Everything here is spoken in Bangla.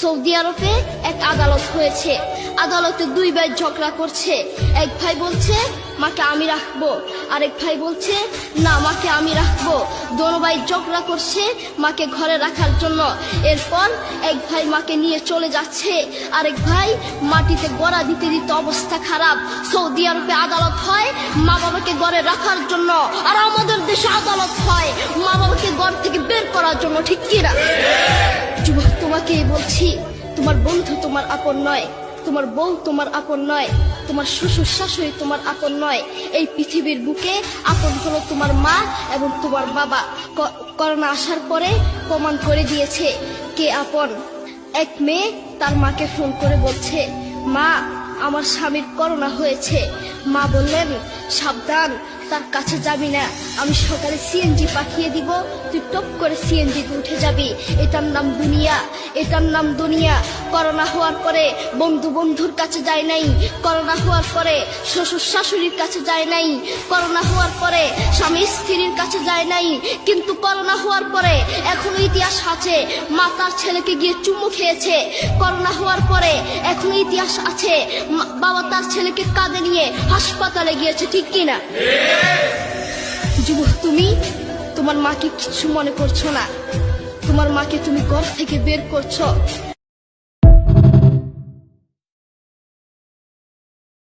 সৌদি আরবে এক আদালত হয়েছে। আদালতে দুই ভাই ঝগড়া করছে। এক ভাই বলছে মাকে আমি রাখবো, আরেক ভাই বলছে না মাকে আমি রাখবো। দোনো ভাই ঝগড়া করছে মাকে ঘরে রাখার জন্য। এরপর এক ভাই মাকে নিয়ে চলে যাচ্ছে, আরেক ভাই মাটিতে গড়া দিতে দিতে অবস্থা খারাপ। সৌদি আরবে আদালত হয় মা বাবাকে ঘরে রাখার জন্য, আর আমাদের দেশে আদালত হয় মা বাবাকে ঘর থেকে বের করার জন্য, ঠিক কিনা? যুবক, তোমাকেই বলছি, তোমার বন্ধু তোমার আপন নয়, তোমার বউ তোমার আপন নয়, তোমার শ্বশুর শাশুড়ি তোমার আপন নয়। এই পৃথিবীর বুকে আপন হলো তোমার মা এবং তোমার বাবা। করোনা আসার পরে প্রমাণ করে দিয়েছে কে আপন। এক মেয়ে তার মাকে ফোন করে বলছে, মা আমার স্বামীর করোনা হয়েছে। মা বললেন সাবধান, তার কাছে যাবি না, আমি সকালে সিএনজি পাঠিয়ে দিব, তুই টপ করে সিএনজিতে উঠে যাবি। এটার নাম দুনিয়া, এটার নাম দুনিয়া। করোনা হওয়ার পরে বন্ধু বন্ধুর কাছে যায় নাই, করোনা হওয়ার পরে শ্বশুর শাশুড়ির কাছে যায় নাই, করোনা হওয়ার পরে স্বামী স্ত্রীর কাছে যায় নাই। কিন্তু করোনা হওয়ার পরে এখনো ইতিহাস আছে, মা তার ছেলেকে গিয়ে চুমু খেয়েছে। করোনা হওয়ার পরে এখনো ইতিহাস আছে, বাবা তার ছেলেকে কাঁধে নিয়ে হাসপাতালে গিয়েছে, ঠিক কিনা? যুবক, তুমি তোমার মাকে কিছু মনে করছো না, তোমার মাকে তুমি ঘর থেকে বের করছো।